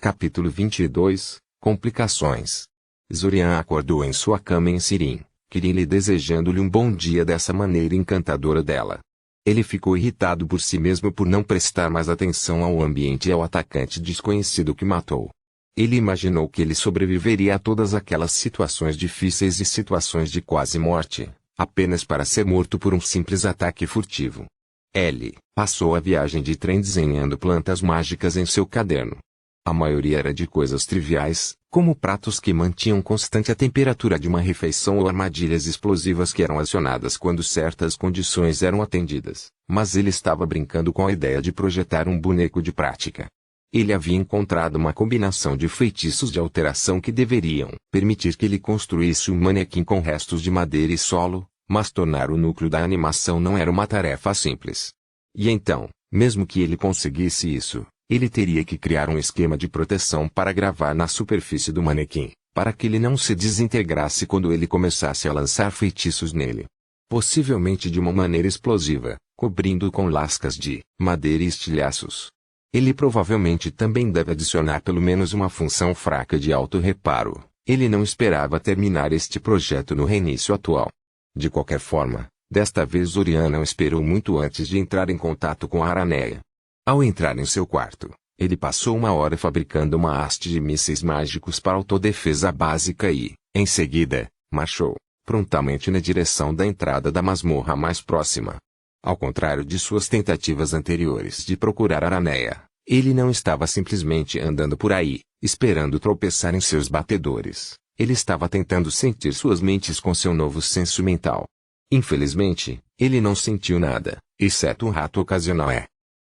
Capítulo 22 Complicações. Zorian acordou em sua cama em Sirim, Kirili desejando-lhe um bom dia dessa maneira encantadora dela. Ele ficou irritado por si mesmo por não prestar mais atenção ao ambiente e ao atacante desconhecido que matou. Ele imaginou que ele sobreviveria a todas aquelas situações difíceis e situações de quase morte, apenas para ser morto por um simples ataque furtivo. Ele passou a viagem de trem desenhando plantas mágicas em seu caderno. A maioria era de coisas triviais, como pratos que mantinham constante a temperatura de uma refeição ou armadilhas explosivas que eram acionadas quando certas condições eram atendidas, mas ele estava brincando com a ideia de projetar um boneco de prática. Ele havia encontrado uma combinação de feitiços de alteração que deveriam permitir que ele construísse um manequim com restos de madeira e solo, mas tornar o núcleo da animação não era uma tarefa simples. E então, mesmo que ele conseguisse isso, ele teria que criar um esquema de proteção para gravar na superfície do manequim, para que ele não se desintegrasse quando ele começasse a lançar feitiços nele. Possivelmente de uma maneira explosiva, cobrindo-o com lascas de madeira e estilhaços. Ele provavelmente também deve adicionar pelo menos uma função fraca de auto-reparo. Ele não esperava terminar este projeto no reinício atual. De qualquer forma, desta vez Zorian não esperou muito antes de entrar em contato com a Araneia. Ao entrar em seu quarto, ele passou uma hora fabricando uma haste de mísseis mágicos para autodefesa básica e, em seguida, marchou prontamente na direção da entrada da masmorra mais próxima. Ao contrário de suas tentativas anteriores de procurar Araneia, ele não estava simplesmente andando por aí, esperando tropeçar em seus batedores. Ele estava tentando sentir suas mentes com seu novo senso mental. Infelizmente, ele não sentiu nada, exceto um rato ocasional.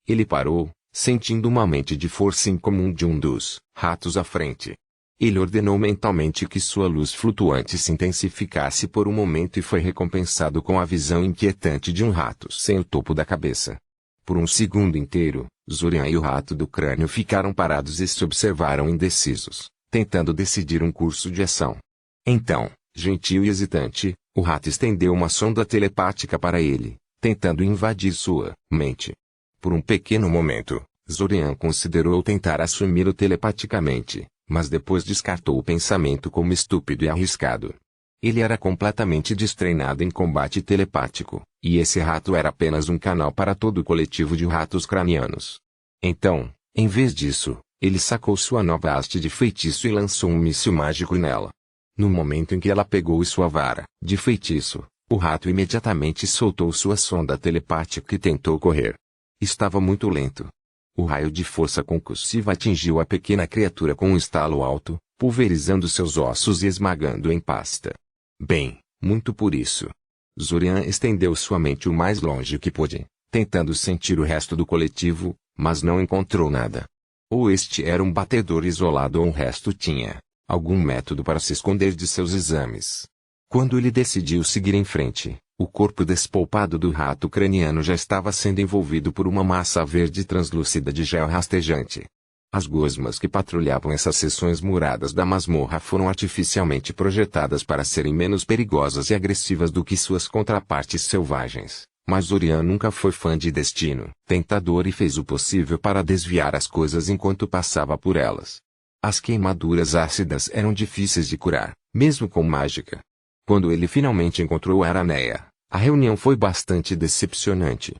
Ele parou, sentindo uma mente de força incomum de um dos ratos à frente. Ele ordenou mentalmente que sua luz flutuante se intensificasse por um momento e foi recompensado com a visão inquietante de um rato sem o topo da cabeça. Por um segundo inteiro, Zorian e o rato do crânio ficaram parados e se observaram indecisos, tentando decidir um curso de ação. Então, gentil e hesitante, o rato estendeu uma sonda telepática para ele, tentando invadir sua mente. Por um pequeno momento, Zorian considerou tentar assumi-lo telepaticamente, mas depois descartou o pensamento como estúpido e arriscado. Ele era completamente destreinado em combate telepático, e esse rato era apenas um canal para todo o coletivo de ratos cranianos. Então, em vez disso, ele sacou sua nova haste de feitiço e lançou um míssil mágico nela. No momento em que ela pegou sua vara de feitiço, o rato imediatamente soltou sua sonda telepática e tentou correr. Estava muito lento. O raio de força concussiva atingiu a pequena criatura com um estalo alto, pulverizando seus ossos e esmagando em pasta. Bem, muito por isso. Zorian estendeu sua mente o mais longe que pôde, tentando sentir o resto do coletivo, mas não encontrou nada. Ou este era um batedor isolado ou o resto tinha algum método para se esconder de seus exames. Quando ele decidiu seguir em frente, o corpo despolpado do rato craniano já estava sendo envolvido por uma massa verde translúcida de gel rastejante. As gosmas que patrulhavam essas seções muradas da masmorra foram artificialmente projetadas para serem menos perigosas e agressivas do que suas contrapartes selvagens, mas Zorian nunca foi fã de destino tentador e fez o possível para desviar as coisas enquanto passava por elas. As queimaduras ácidas eram difíceis de curar, mesmo com mágica. Quando ele finalmente encontrou a Araneia, a reunião foi bastante decepcionante.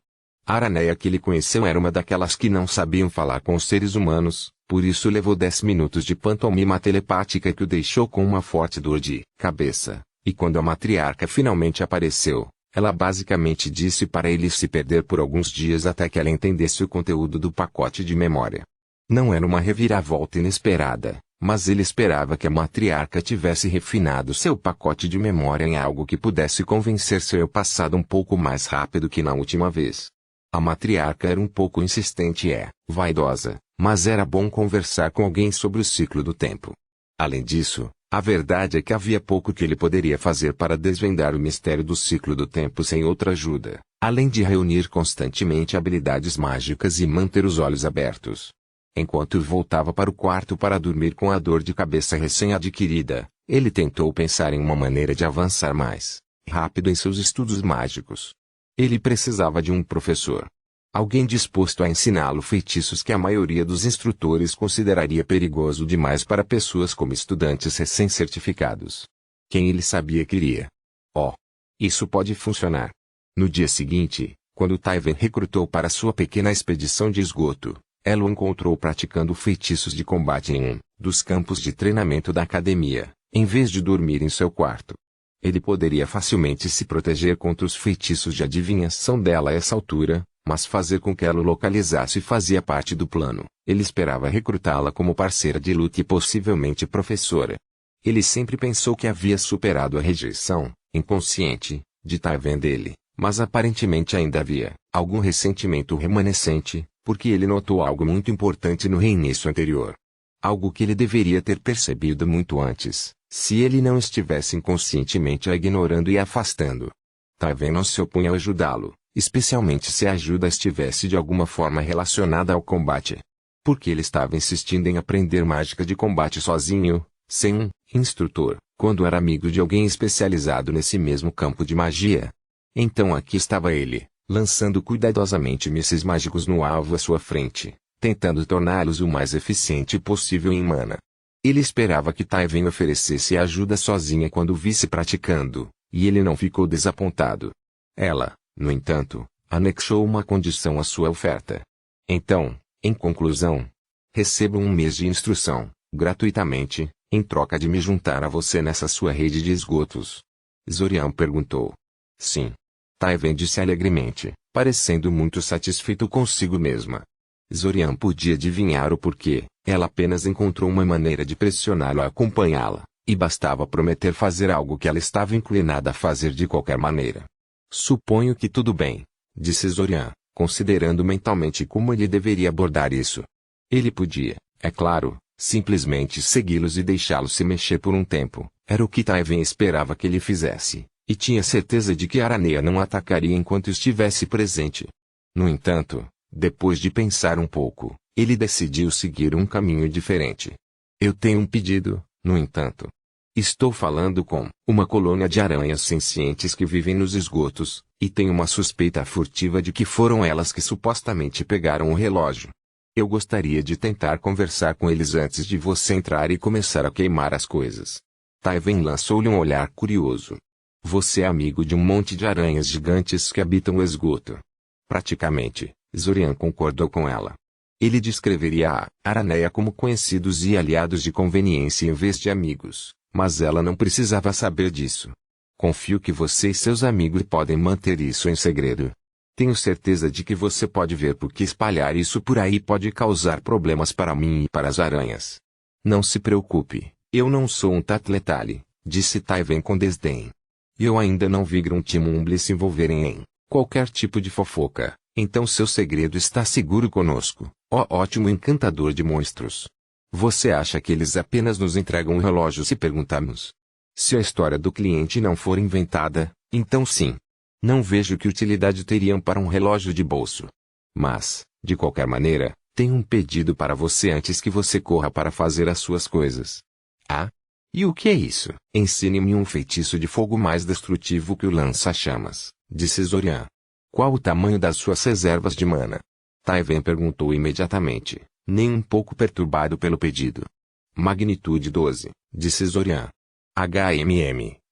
A Araneia que ele conheceu era uma daquelas que não sabiam falar com os seres humanos, por isso levou 10 minutos de pantomima telepática que o deixou com uma forte dor de cabeça, e quando a matriarca finalmente apareceu, ela basicamente disse para ele se perder por alguns dias até que ela entendesse o conteúdo do pacote de memória. Não era uma reviravolta inesperada, mas ele esperava que a matriarca tivesse refinado seu pacote de memória em algo que pudesse convencer seu passado um pouco mais rápido que na última vez. A matriarca era um pouco insistente e vaidosa, mas era bom conversar com alguém sobre o ciclo do tempo. Além disso, a verdade é que havia pouco que ele poderia fazer para desvendar o mistério do ciclo do tempo sem outra ajuda, além de reunir constantemente habilidades mágicas e manter os olhos abertos. Enquanto voltava para o quarto para dormir com a dor de cabeça recém-adquirida, ele tentou pensar em uma maneira de avançar mais rápido em seus estudos mágicos. Ele precisava de um professor. Alguém disposto a ensiná-lo feitiços que a maioria dos instrutores consideraria perigoso demais para pessoas como estudantes recém-certificados. Quem ele sabia que iria? Oh! Isso pode funcionar. No dia seguinte, quando Taiven recrutou para sua pequena expedição de esgoto, ela o encontrou praticando feitiços de combate em um dos campos de treinamento da academia, em vez de dormir em seu quarto. Ele poderia facilmente se proteger contra os feitiços de adivinhação dela a essa altura, mas fazer com que ela o localizasse fazia parte do plano. Ele esperava recrutá-la como parceira de luta e possivelmente professora. Ele sempre pensou que havia superado a rejeição, inconsciente, de Taiven dele, mas aparentemente ainda havia algum ressentimento remanescente, porque ele notou algo muito importante no reinício anterior. Algo que ele deveria ter percebido muito antes, se ele não estivesse inconscientemente a ignorando e a afastando. Taiven não se opunha a ajudá-lo, especialmente se a ajuda estivesse de alguma forma relacionada ao combate. Porque ele estava insistindo em aprender mágica de combate sozinho, sem um instrutor, quando era amigo de alguém especializado nesse mesmo campo de magia. Então aqui estava ele, lançando cuidadosamente mísseis mágicos no alvo à sua frente, tentando torná-los o mais eficiente possível em mana. Ele esperava que Taiven oferecesse ajuda sozinha quando o visse praticando, e ele não ficou desapontado. Ela, no entanto, anexou uma condição à sua oferta. Então, em conclusão, recebo um mês de instrução, gratuitamente, em troca de me juntar a você nessa sua rede de esgotos. Zorian perguntou. Sim. Taiven disse alegremente, parecendo muito satisfeito consigo mesma. Zorian podia adivinhar o porquê, ela apenas encontrou uma maneira de pressioná-lo a acompanhá-la, e bastava prometer fazer algo que ela estava inclinada a fazer de qualquer maneira. Suponho que tudo bem, disse Zorian, considerando mentalmente como ele deveria abordar isso. Ele podia, é claro, simplesmente segui-los e deixá-los se mexer por um tempo, era o que Taiven esperava que ele fizesse, e tinha certeza de que Aranea não atacaria enquanto estivesse presente. No entanto, depois de pensar um pouco, ele decidiu seguir um caminho diferente. Eu tenho um pedido, no entanto. Estou falando com uma colônia de aranhas sencientes que vivem nos esgotos, e tenho uma suspeita furtiva de que foram elas que supostamente pegaram o relógio. Eu gostaria de tentar conversar com eles antes de você entrar e começar a queimar as coisas. Taiven lançou-lhe um olhar curioso. Você é amigo de um monte de aranhas gigantes que habitam o esgoto. Praticamente, Zorian concordou com ela. Ele descreveria a Aranea como conhecidos e aliados de conveniência em vez de amigos, mas ela não precisava saber disso. Confio que você e seus amigos podem manter isso em segredo. Tenho certeza de que você pode ver porque espalhar isso por aí pode causar problemas para mim e para as aranhas. Não se preocupe, eu não sou um Tatletale, disse Taiven com desdém. Eu ainda não vi Gruntimumble se envolverem em qualquer tipo de fofoca, então seu segredo está seguro conosco, ó ótimo encantador de monstros. Você acha que eles apenas nos entregam o relógio se perguntarmos? Se a história do cliente não for inventada, então sim. Não vejo que utilidade teriam para um relógio de bolso. Mas, de qualquer maneira, tenho um pedido para você antes que você corra para fazer as suas coisas. Ah? E o que é isso? Ensine-me um feitiço de fogo mais destrutivo que o lança-chamas, disse Zorian. Qual o tamanho das suas reservas de mana? Taiven perguntou imediatamente, nem um pouco perturbado pelo pedido. Magnitude 12, disse Zorian.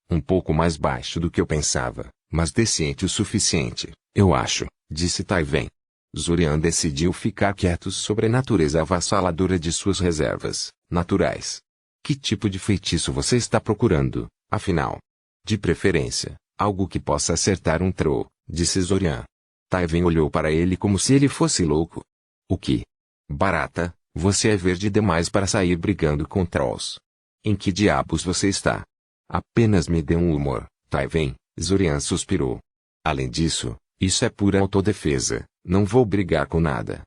um pouco mais baixo do que eu pensava, mas decente o suficiente, eu acho, disse Taiven. Zorian decidiu ficar quieto sobre a natureza avassaladora de suas reservas naturais. Que tipo de feitiço você está procurando, afinal? De preferência, algo que possa acertar um troll, disse Zorian. Taiven olhou para ele como se ele fosse louco. O que? Barata, você é verde demais para sair brigando com trolls. Em que diabos você está? Apenas me dê um humor, Taiven, Zorian suspirou. Além disso, isso é pura autodefesa, não vou brigar com nada.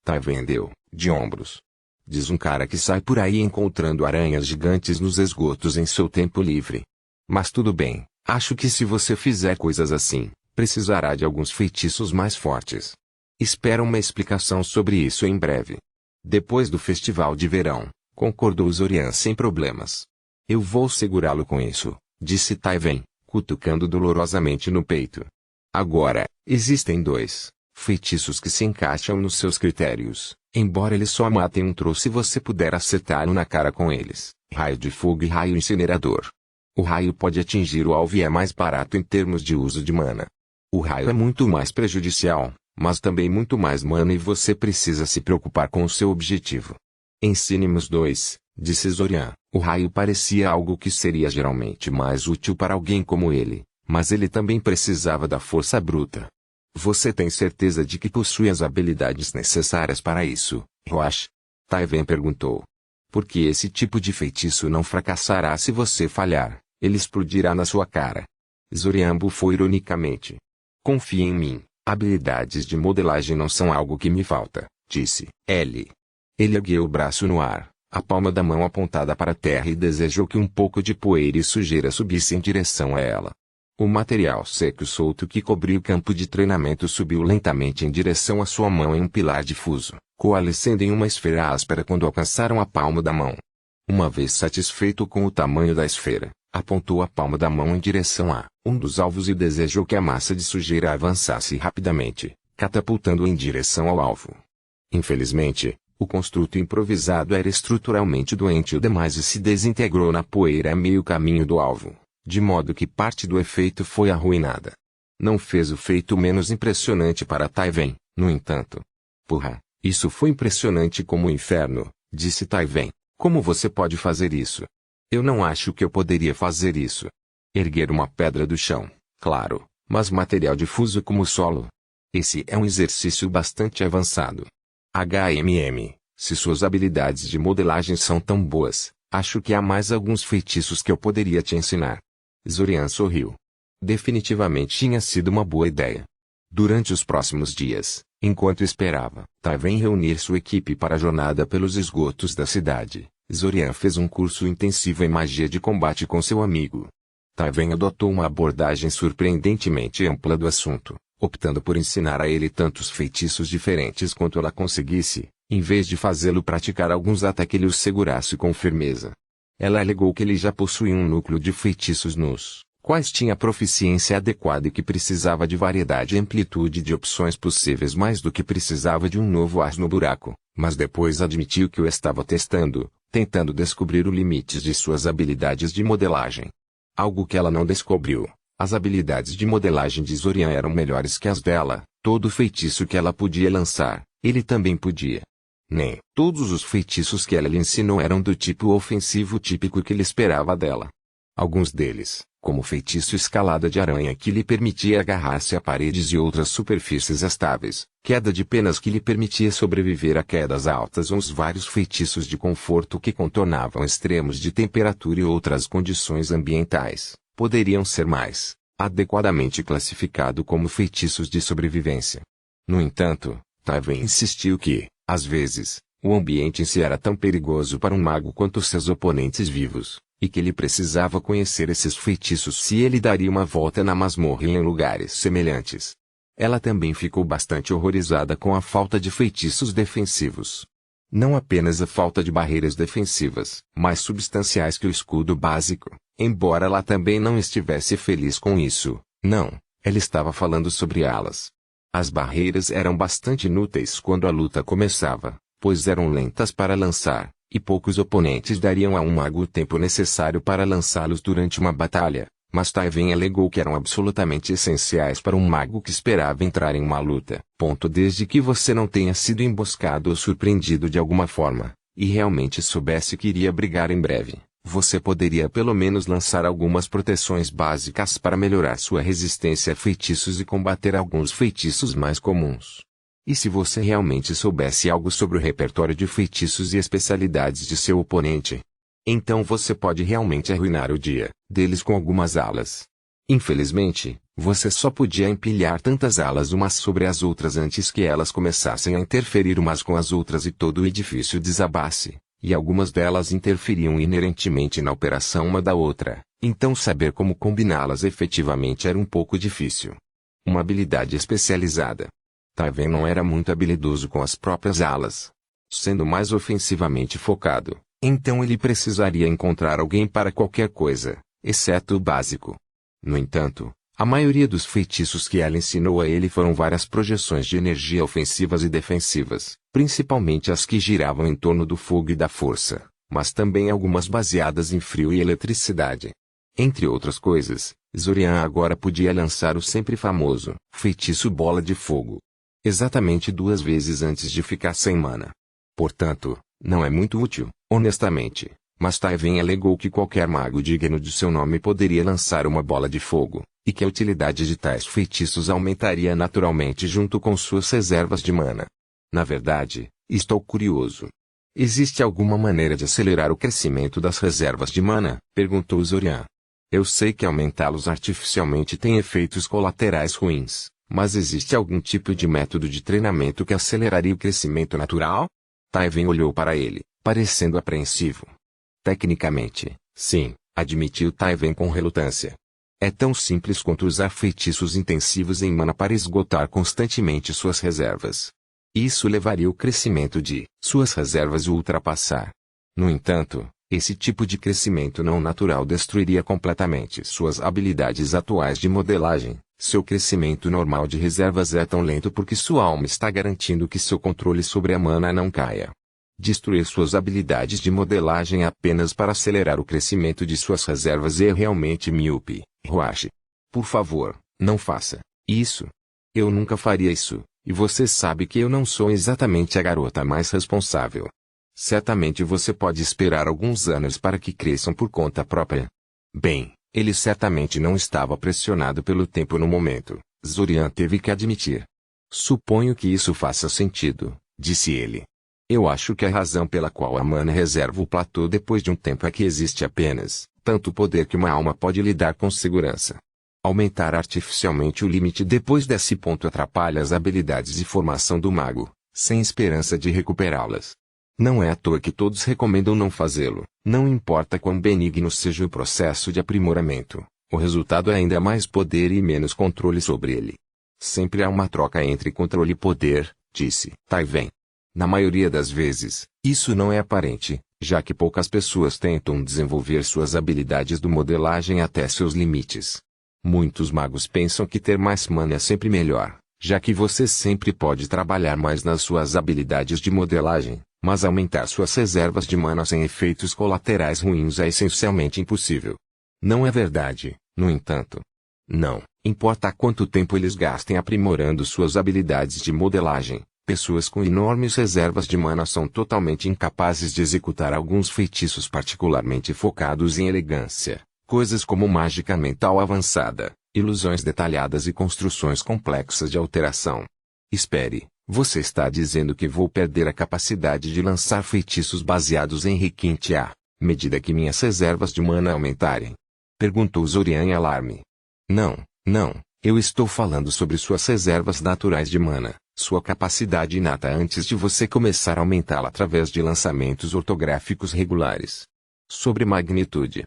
Taiven deu, de ombros. Diz um cara que sai por aí encontrando aranhas gigantes nos esgotos em seu tempo livre. Mas tudo bem, acho que se você fizer coisas assim, precisará de alguns feitiços mais fortes. Espero uma explicação sobre isso em breve. Depois do festival de verão, concordou Zorian sem problemas. Eu vou segurá-lo com isso, disse Taiven, cutucando dolorosamente no peito. Agora, existem dois feitiços que se encaixam nos seus critérios, embora eles só matem um troll se você puder acertá-lo na cara com eles: raio de fogo e raio incinerador. O raio pode atingir o alvo e é mais barato em termos de uso de mana. O raio é muito mais prejudicial, mas também muito mais mana e você precisa se preocupar com o seu objetivo. Ensine-me os dois, disse Zorian. O raio parecia algo que seria geralmente mais útil para alguém como ele, mas ele também precisava da força bruta. Você tem certeza de que possui as habilidades necessárias para isso, Roach? Taiven perguntou. Porque esse tipo de feitiço não fracassará se você falhar, ele explodirá na sua cara. Zorian bufou ironicamente. Confie em mim, habilidades de modelagem não são algo que me falta, disse ele. Ele ergueu o braço no ar, a palma da mão apontada para a terra e desejou que um pouco de poeira e sujeira subisse em direção a ela. O material seco e solto que cobria o campo de treinamento subiu lentamente em direção à sua mão em um pilar difuso, coalescendo em uma esfera áspera quando alcançaram a palma da mão. Uma vez satisfeito com o tamanho da esfera, apontou a palma da mão em direção a um dos alvos e desejou que a massa de sujeira avançasse rapidamente, catapultando-o em direção ao alvo. Infelizmente, o construto improvisado era estruturalmente doente demais e se desintegrou na poeira a meio caminho do alvo, de modo que parte do efeito foi arruinada. Não fez o feito menos impressionante para Taiven, no entanto. Porra, isso foi impressionante como o inferno, disse Taiven. Como você pode fazer isso? Eu não acho que eu poderia fazer isso. Erguer uma pedra do chão, claro, mas material difuso como o solo. Esse é um exercício bastante avançado. Se suas habilidades de modelagem são tão boas, acho que há mais alguns feitiços que eu poderia te ensinar. Zorian sorriu. Definitivamente tinha sido uma boa ideia. Durante os próximos dias, enquanto esperava Taiven reunir sua equipe para a jornada pelos esgotos da cidade, Zorian fez um curso intensivo em magia de combate com seu amigo. Taiven adotou uma abordagem surpreendentemente ampla do assunto, optando por ensinar a ele tantos feitiços diferentes quanto ela conseguisse, em vez de fazê-lo praticar alguns até que ele os segurasse com firmeza. Ela alegou que ele já possuía um núcleo de feitiços nos quais tinha proficiência adequada e que precisava de variedade e amplitude de opções possíveis mais do que precisava de um novo as no buraco, mas depois admitiu que o estava tentando descobrir os limites de suas habilidades de modelagem. Algo que ela não descobriu: as habilidades de modelagem de Zorian eram melhores que as dela. Todo feitiço que ela podia lançar, ele também podia. Nem todos os feitiços que ela lhe ensinou eram do tipo ofensivo típico que ele esperava dela. Alguns deles, como o feitiço escalada de aranha que lhe permitia agarrar-se a paredes e outras superfícies estáveis, queda de penas que lhe permitia sobreviver a quedas altas ou os vários feitiços de conforto que contornavam extremos de temperatura e outras condições ambientais, poderiam ser mais adequadamente classificados como feitiços de sobrevivência. No entanto, Taiven insistiu que, às vezes, o ambiente em si era tão perigoso para um mago quanto seus oponentes vivos, e que ele precisava conhecer esses feitiços se ele daria uma volta na masmorra em lugares semelhantes. Ela também ficou bastante horrorizada com a falta de feitiços defensivos. Não apenas a falta de barreiras defensivas, mais substanciais que o escudo básico, embora ela também não estivesse feliz com isso. Não, ela estava falando sobre elas. As barreiras eram bastante inúteis quando a luta começava, pois eram lentas para lançar, e poucos oponentes dariam a um mago o tempo necessário para lançá-los durante uma batalha, mas Taiven alegou que eram absolutamente essenciais para um mago que esperava entrar em uma luta. Desde que você não tenha sido emboscado ou surpreendido de alguma forma, e realmente soubesse que iria brigar em breve, você poderia pelo menos lançar algumas proteções básicas para melhorar sua resistência a feitiços e combater alguns feitiços mais comuns. E se você realmente soubesse algo sobre o repertório de feitiços e especialidades de seu oponente, então você pode realmente arruinar o dia deles com algumas alas. Infelizmente, você só podia empilhar tantas alas umas sobre as outras antes que elas começassem a interferir umas com as outras e todo o edifício desabasse, e algumas delas interferiam inerentemente na operação uma da outra, então saber como combiná-las efetivamente era um pouco difícil. Uma habilidade especializada. Taiven não era muito habilidoso com as próprias alas. Sendo mais ofensivamente focado, então ele precisaria encontrar alguém para qualquer coisa, exceto o básico. No entanto, A maioria dos feitiços que ela ensinou a ele foram várias projeções de energia ofensivas e defensivas, principalmente as que giravam em torno do fogo e da força, mas também algumas baseadas em frio e eletricidade. Entre outras coisas, Zorian agora podia lançar o sempre famoso feitiço Bola de Fogo. Exatamente 2 vezes antes de ficar sem mana. Portanto, não é muito útil, honestamente, mas Taiven alegou que qualquer mago digno de seu nome poderia lançar uma bola de fogo, e que a utilidade de tais feitiços aumentaria naturalmente junto com suas reservas de mana. Na verdade, estou curioso. Existe alguma maneira de acelerar o crescimento das reservas de mana? Perguntou Zorian. Eu sei que aumentá-los artificialmente tem efeitos colaterais ruins, mas existe algum tipo de método de treinamento que aceleraria o crescimento natural? Taiven olhou para ele, parecendo apreensivo. Tecnicamente, sim, admitiu Taiven com relutância. É tão simples quanto usar feitiços intensivos em mana para esgotar constantemente suas reservas. Isso levaria o crescimento de suas reservas a ultrapassar. No entanto, esse tipo de crescimento não natural destruiria completamente suas habilidades atuais de modelagem. Seu crescimento normal de reservas é tão lento porque sua alma está garantindo que seu controle sobre a mana não caia. Destruir suas habilidades de modelagem apenas para acelerar o crescimento de suas reservas é realmente míope, Roashi. Por favor, não faça isso. Eu nunca faria isso, e você sabe que eu não sou exatamente a garota mais responsável. Certamente você pode esperar alguns anos para que cresçam por conta própria. Bem, ele certamente não estava pressionado pelo tempo no momento, Zorian teve que admitir. Suponho que isso faça sentido, disse ele. Eu acho que a razão pela qual a mana reserva o platô depois de um tempo é que existe apenas tanto poder que uma alma pode lidar com segurança. Aumentar artificialmente o limite depois desse ponto atrapalha as habilidades de formação do mago, sem esperança de recuperá-las. Não é à toa que todos recomendam não fazê-lo, não importa quão benigno seja o processo de aprimoramento, o resultado é ainda mais poder e menos controle sobre ele. Sempre há uma troca entre controle e poder, disse Taiven. Na maioria das vezes, isso não é aparente, já que poucas pessoas tentam desenvolver suas habilidades do modelagem até seus limites. Muitos magos pensam que ter mais mana é sempre melhor, já que você sempre pode trabalhar mais nas suas habilidades de modelagem, mas aumentar suas reservas de mana sem efeitos colaterais ruins é essencialmente impossível. Não é verdade, no entanto. Não importa quanto tempo eles gastem aprimorando suas habilidades de modelagem. Pessoas com enormes reservas de mana são totalmente incapazes de executar alguns feitiços particularmente focados em elegância, coisas como mágica mental avançada, ilusões detalhadas e construções complexas de alteração. Espere, você está dizendo que vou perder a capacidade de lançar feitiços baseados em requinte à medida que minhas reservas de mana aumentarem? Perguntou Zorian em alarme. Não, eu estou falando sobre suas reservas naturais de mana. Sua capacidade inata antes de você começar a aumentá-la através de lançamentos ortográficos regulares. Sobre magnitude.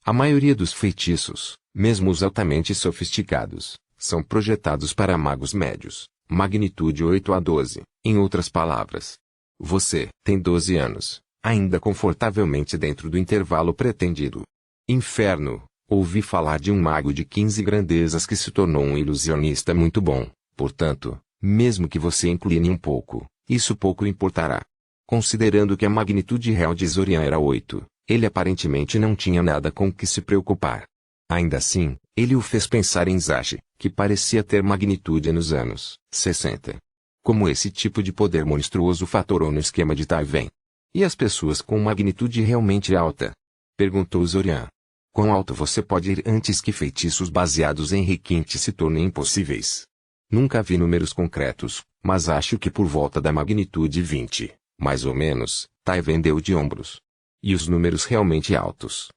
A maioria dos feitiços, mesmo os altamente sofisticados, são projetados para magos médios, magnitude 8 a 12, em outras palavras. Você tem 12 anos, ainda confortavelmente dentro do intervalo pretendido. Inferno, ouvi falar de um mago de 15 grandezas que se tornou um ilusionista muito bom, portanto, mesmo que você incline um pouco, isso pouco importará. Considerando que a magnitude real de Zorian era 8, ele aparentemente não tinha nada com o que se preocupar. Ainda assim, ele o fez pensar em Zashi, que parecia ter magnitude nos anos 60. Como esse tipo de poder monstruoso fatorou no esquema de Taiven? E as pessoas com magnitude realmente alta? Perguntou Zorian. Quão alto você pode ir antes que feitiços baseados em requinte se tornem impossíveis? Nunca vi números concretos, mas acho que por volta da magnitude 20, mais ou menos, Taiven deu de ombros. E os números realmente altos?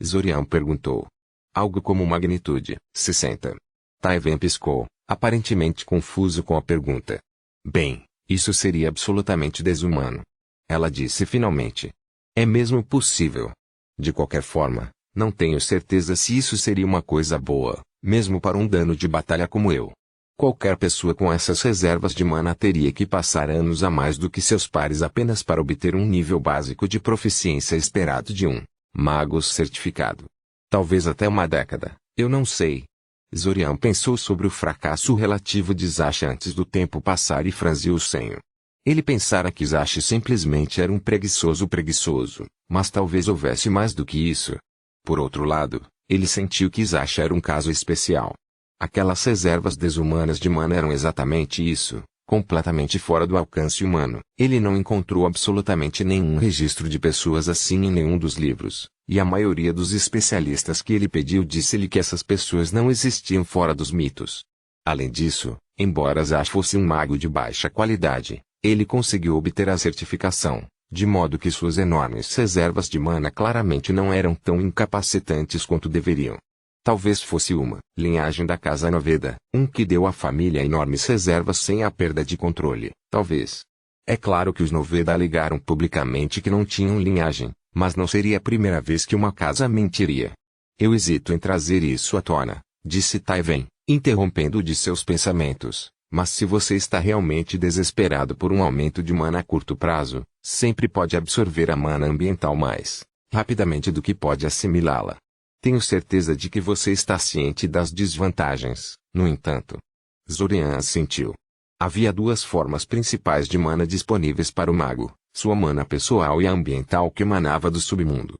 Zorian perguntou. Algo como magnitude 60. Taiven piscou, aparentemente confuso com a pergunta. Bem, isso seria absolutamente desumano. Ela disse finalmente. É mesmo possível. De qualquer forma, não tenho certeza se isso seria uma coisa boa, mesmo para um dano de batalha como eu. Qualquer pessoa com essas reservas de mana teria que passar anos a mais do que seus pares apenas para obter um nível básico de proficiência esperado de um mago certificado. Talvez até uma década, eu não sei. Zorian pensou sobre o fracasso relativo de Zashi antes do tempo passar e franziu o senho. Ele pensara que Zashi simplesmente era um preguiçoso, mas talvez houvesse mais do que isso. Por outro lado, ele sentiu que Zashi era um caso especial. Aquelas reservas desumanas de mana eram exatamente isso, completamente fora do alcance humano. Ele não encontrou absolutamente nenhum registro de pessoas assim em nenhum dos livros, e a maioria dos especialistas que ele pediu disse-lhe que essas pessoas não existiam fora dos mitos. Além disso, embora Zashi fosse um mago de baixa qualidade, ele conseguiu obter a certificação, de modo que suas enormes reservas de mana claramente não eram tão incapacitantes quanto deveriam. Talvez fosse uma linhagem da casa Noveda, que deu à família enormes reservas sem a perda de controle, talvez. É claro que os Noveda alegaram publicamente que não tinham linhagem, mas não seria a primeira vez que uma casa mentiria. Eu hesito em trazer isso à tona, disse Taiven, interrompendo de seus pensamentos. Mas se você está realmente desesperado por um aumento de mana a curto prazo, sempre pode absorver a mana ambiental mais rapidamente do que pode assimilá-la. Tenho certeza de que você está ciente das desvantagens, no entanto. Zorian assentiu. Havia duas formas principais de mana disponíveis para o mago, sua mana pessoal e a ambiental que emanava do submundo.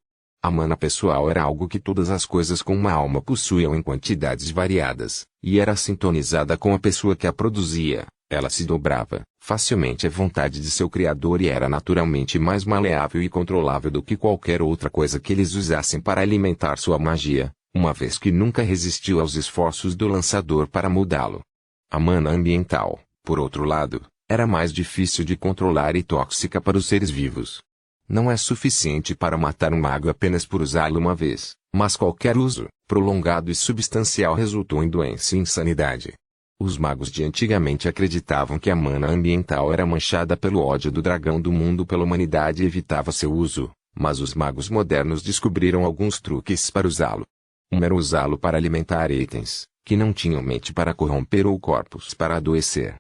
A mana pessoal era algo que todas as coisas com uma alma possuíam em quantidades variadas, e era sintonizada com a pessoa que a produzia. Ela se dobrava facilmente à vontade de seu criador e era naturalmente mais maleável e controlável do que qualquer outra coisa que eles usassem para alimentar sua magia, uma vez que nunca resistiu aos esforços do lançador para mudá-lo. A mana ambiental, por outro lado, era mais difícil de controlar e tóxica para os seres vivos. Não é suficiente para matar um mago apenas por usá-lo uma vez, mas qualquer uso, prolongado e substancial resultou em doença e insanidade. Os magos de antigamente acreditavam que a mana ambiental era manchada pelo ódio do dragão do mundo pela humanidade e evitava seu uso, mas os magos modernos descobriram alguns truques para usá-lo. Um era usá-lo para alimentar itens, que não tinham mente para corromper ou corpos para adoecer.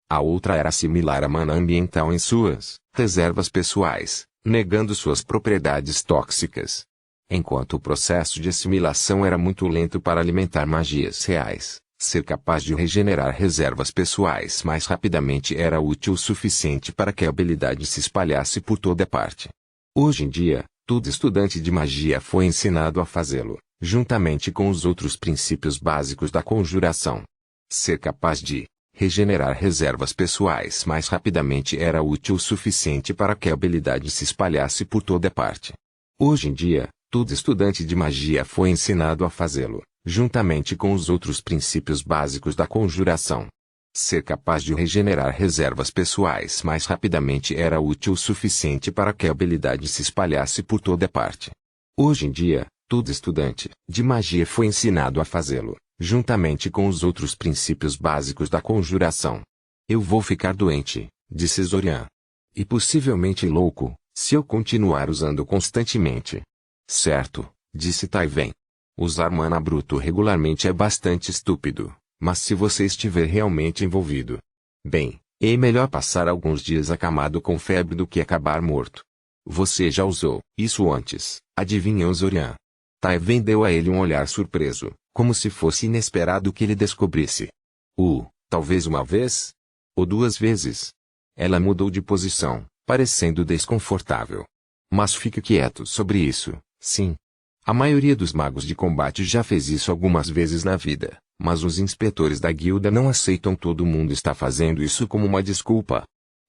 A outra era assimilar a mana ambiental em suas reservas pessoais, negando suas propriedades tóxicas. Enquanto o processo de assimilação era muito lento para alimentar magias reais, ser capaz de regenerar reservas pessoais mais rapidamente era útil o suficiente para que a habilidade se espalhasse por toda parte. Hoje em dia, todo estudante de magia foi ensinado a fazê-lo, juntamente com os outros princípios básicos da conjuração. Ser capaz de regenerar reservas pessoais mais rapidamente era útil o suficiente para que a habilidade se espalhasse por toda parte. Hoje em dia, todo estudante de magia foi ensinado a fazê-lo, juntamente com os outros princípios básicos da conjuração. Ser capaz de regenerar reservas pessoais mais rapidamente era útil o suficiente para que a habilidade se espalhasse por toda parte. Hoje em dia, todo estudante de magia foi ensinado a fazê-lo, juntamente com os outros princípios básicos da conjuração. Eu vou ficar doente, disse Zorian. E possivelmente louco, se eu continuar usando constantemente. Certo, disse Taiven. Usar mana bruto regularmente é bastante estúpido, mas se você estiver realmente envolvido. Bem, é melhor passar alguns dias acamado com febre do que acabar morto. Você já usou isso antes, adivinhou Zorian. Taiven deu a ele um olhar surpreso, como se fosse inesperado que ele descobrisse. Talvez uma vez? Ou duas vezes? Ela mudou de posição, parecendo desconfortável. Mas fique quieto sobre isso, sim. A maioria dos magos de combate já fez isso algumas vezes na vida, mas os inspetores da guilda não aceitam todo mundo está fazendo isso como uma desculpa.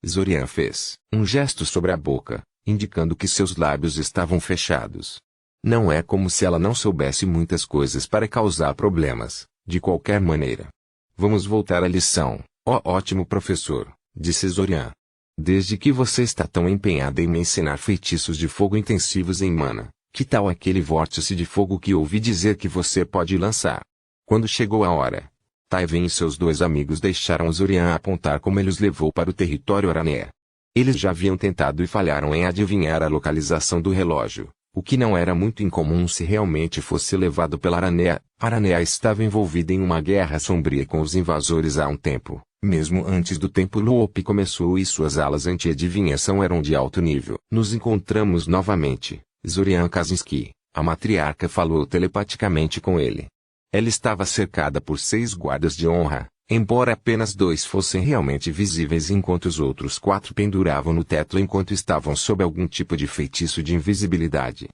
Zorian fez um gesto sobre a boca, indicando que seus lábios estavam fechados. Não é como se ela não soubesse muitas coisas para causar problemas, de qualquer maneira. Vamos voltar à lição, ótimo professor, disse Zorian. Desde que você está tão empenhada em me ensinar feitiços de fogo intensivos em mana, que tal aquele vórtice de fogo que ouvi dizer que você pode lançar? Quando chegou a hora, Taiven e seus dois amigos deixaram Zorian apontar como ele os levou para o território Arané. Eles já haviam tentado e falharam em adivinhar a localização do relógio, o que não era muito incomum se realmente fosse levado pela Arané. Arané estava envolvida em uma guerra sombria com os invasores há um tempo, mesmo antes do tempo Loop começou e suas alas anti-adivinhação eram de alto nível. Nos encontramos novamente, Zorian Kaczynski, a matriarca falou telepaticamente com ele. Ela estava cercada por 6 guardas de honra, embora apenas 2 fossem realmente visíveis enquanto os outros 4 penduravam no teto enquanto estavam sob algum tipo de feitiço de invisibilidade.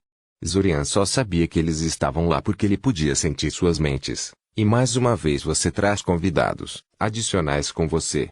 Zorian só sabia que eles estavam lá porque ele podia sentir suas mentes. E mais uma vez você traz convidados adicionais com você.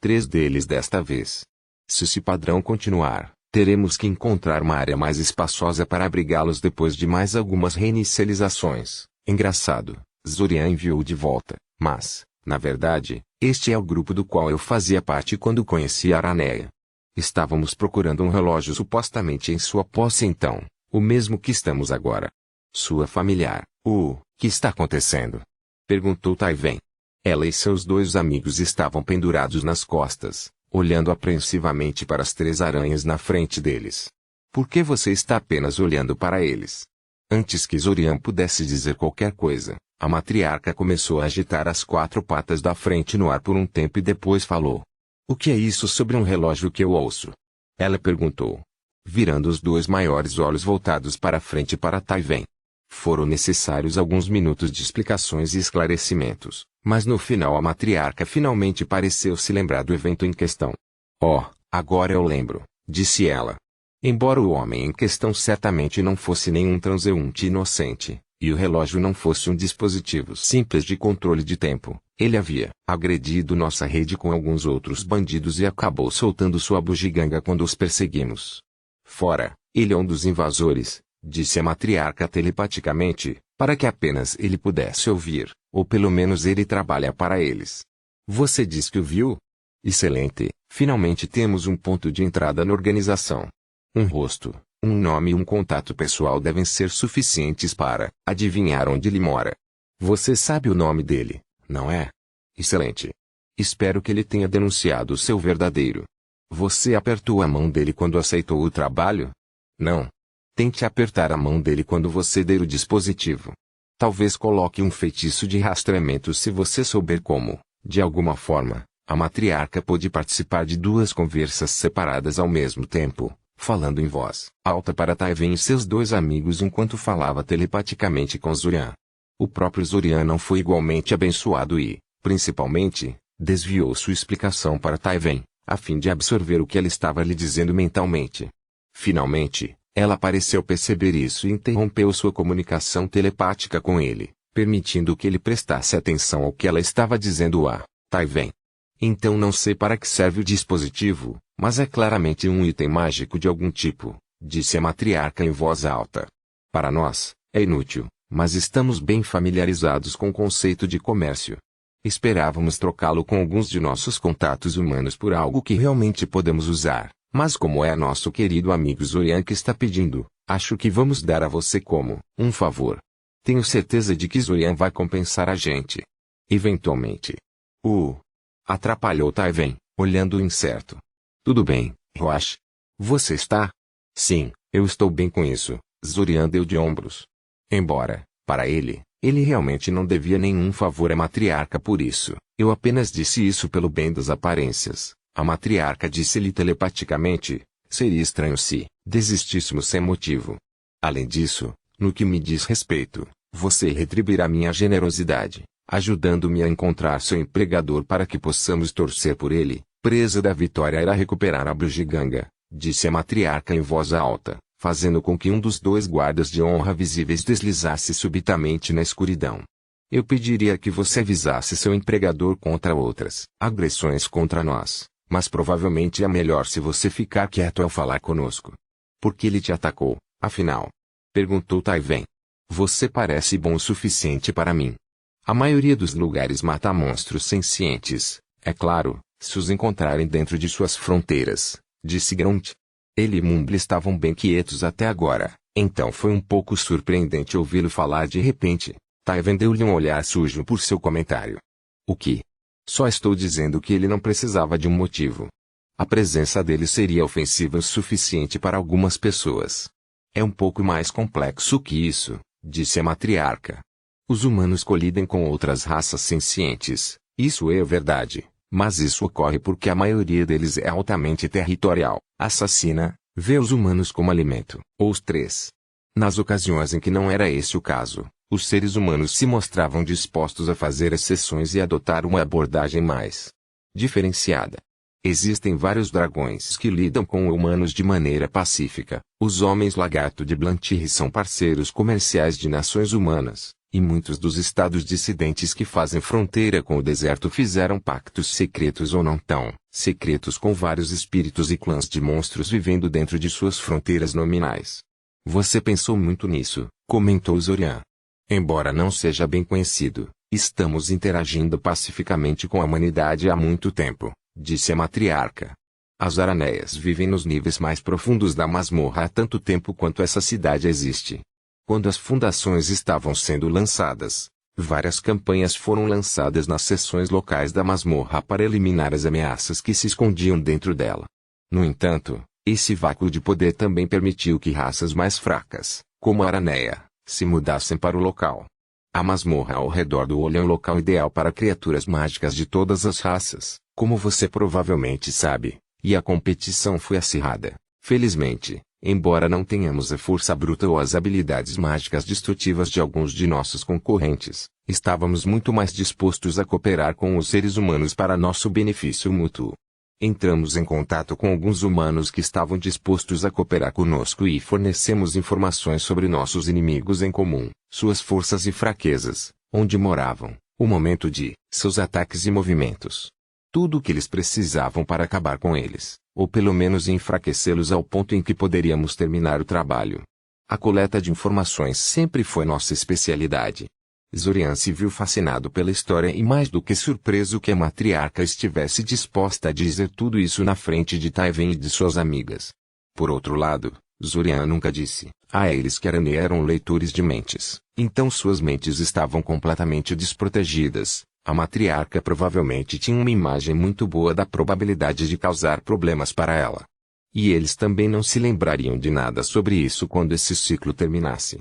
3 deles desta vez. Se esse padrão continuar, teremos que encontrar uma área mais espaçosa para abrigá-los depois de mais algumas reinicializações. Engraçado, Zorian enviou de volta, mas, na verdade, este é o grupo do qual eu fazia parte quando conheci a Araneia. Estávamos procurando um relógio supostamente em sua posse então, o mesmo que estamos agora. Sua familiar, o que está acontecendo? Perguntou Taiven. Ela e seus 2 amigos estavam pendurados nas costas, olhando apreensivamente para as 3 aranhas na frente deles. Por que você está apenas olhando para eles? Antes que Zorian pudesse dizer qualquer coisa, a matriarca começou a agitar as 4 patas da frente no ar por um tempo e depois falou. O que é isso sobre um relógio que eu ouço? Ela perguntou, virando os 2 maiores olhos voltados para a frente para Taiven. Foram necessários alguns minutos de explicações e esclarecimentos, mas no final a matriarca finalmente pareceu se lembrar do evento em questão. Oh, agora eu lembro, disse ela. Embora o homem em questão certamente não fosse nenhum transeunte inocente, e o relógio não fosse um dispositivo simples de controle de tempo, ele havia agredido nossa rede com alguns outros bandidos e acabou soltando sua bugiganga quando os perseguimos. Fora, ele é um dos invasores, disse a matriarca telepaticamente, para que apenas ele pudesse ouvir, ou pelo menos ele trabalha para eles. Você diz que o viu? Excelente, finalmente temos um ponto de entrada na organização. Um rosto, um nome e um contato pessoal devem ser suficientes para adivinhar onde ele mora. Você sabe o nome dele, não é? Excelente. Espero que ele tenha denunciado o seu verdadeiro. Você apertou a mão dele quando aceitou o trabalho? Não. Tente apertar a mão dele quando você der o dispositivo. Talvez coloque um feitiço de rastreamento se você souber como, de alguma forma, a matriarca pôde participar de 2 conversas separadas ao mesmo tempo, falando em voz alta para Taiven e seus 2 amigos enquanto falava telepaticamente com Zorian. O próprio Zorian não foi igualmente abençoado e, principalmente, desviou sua explicação para Taiven, a fim de absorver o que ela estava lhe dizendo mentalmente. Finalmente, ela pareceu perceber isso e interrompeu sua comunicação telepática com ele, permitindo que ele prestasse atenção ao que ela estava dizendo a Taiven. Então não sei para que serve o dispositivo, mas é claramente um item mágico de algum tipo, disse a matriarca em voz alta. Para nós, é inútil, mas estamos bem familiarizados com o conceito de comércio. Esperávamos trocá-lo com alguns de nossos contatos humanos por algo que realmente podemos usar. Mas como é nosso querido amigo Zorian que está pedindo, acho que vamos dar a você como um favor. Tenho certeza de que Zorian vai compensar a gente. Eventualmente. Atrapalhou Taiven, olhando incerto. Tudo bem, Roach. Você está? Sim, eu estou bem com isso, Zorian deu de ombros. Embora, para ele realmente não devia nenhum favor à matriarca por isso, eu apenas disse isso pelo bem das aparências. A matriarca disse-lhe telepaticamente, seria estranho se desistíssemos sem motivo. Além disso, no que me diz respeito, você retribuirá minha generosidade, ajudando-me a encontrar seu empregador para que possamos torcer por ele. Presa da vitória irá recuperar a bugiganga, disse a matriarca em voz alta, fazendo com que um dos 2 guardas de honra visíveis deslizasse subitamente na escuridão. Eu pediria que você avisasse seu empregador contra outras agressões contra nós. Mas provavelmente é melhor se você ficar quieto ao falar conosco. Por que ele te atacou, afinal? Perguntou Taiven. Você parece bom o suficiente para mim. A maioria dos lugares mata monstros sencientes, é claro, se os encontrarem dentro de suas fronteiras, disse Grunt. Ele e Mumble estavam bem quietos até agora, então foi um pouco surpreendente ouvi-lo falar de repente. Taiven deu-lhe um olhar sujo por seu comentário. O que? Só estou dizendo que ele não precisava de um motivo. A presença dele seria ofensiva o suficiente para algumas pessoas. É um pouco mais complexo que isso, disse a matriarca. Os humanos colidem com outras raças sencientes, isso é verdade, mas isso ocorre porque a maioria deles é altamente territorial, assassina, vê os humanos como alimento, ou os 3. Nas ocasiões em que não era esse o caso, Os seres humanos se mostravam dispostos a fazer exceções e adotar uma abordagem mais diferenciada. Existem vários dragões que lidam com humanos de maneira pacífica. Os homens lagarto de Blantyre são parceiros comerciais de nações humanas, e muitos dos estados dissidentes que fazem fronteira com o deserto fizeram pactos secretos ou não tão secretos com vários espíritos e clãs de monstros vivendo dentro de suas fronteiras nominais. Você pensou muito nisso, comentou Zorian. Embora não seja bem conhecido, estamos interagindo pacificamente com a humanidade há muito tempo, disse a matriarca. As araneias vivem nos níveis mais profundos da masmorra há tanto tempo quanto essa cidade existe. Quando as fundações estavam sendo lançadas, várias campanhas foram lançadas nas seções locais da masmorra para eliminar as ameaças que se escondiam dentro dela. No entanto, esse vácuo de poder também permitiu que raças mais fracas, como a araneia, se mudassem para o local. A masmorra ao redor do olho é um local ideal para criaturas mágicas de todas as raças, como você provavelmente sabe, e a competição foi acirrada. Felizmente, embora não tenhamos a força bruta ou as habilidades mágicas destrutivas de alguns de nossos concorrentes, estávamos muito mais dispostos a cooperar com os seres humanos para nosso benefício mútuo. Entramos em contato com alguns humanos que estavam dispostos a cooperar conosco e fornecemos informações sobre nossos inimigos em comum, suas forças e fraquezas, onde moravam, o momento de seus ataques e movimentos. Tudo o que eles precisavam para acabar com eles, ou pelo menos enfraquecê-los ao ponto em que poderíamos terminar o trabalho. A coleta de informações sempre foi nossa especialidade. Zorian se viu fascinado pela história e mais do que surpreso que a matriarca estivesse disposta a dizer tudo isso na frente de Taiven e de suas amigas. Por outro lado, Zorian nunca disse a eles que Araneia eram leitores de mentes, então suas mentes estavam completamente desprotegidas. A matriarca provavelmente tinha uma imagem muito boa da probabilidade de causar problemas para ela. E eles também não se lembrariam de nada sobre isso quando esse ciclo terminasse.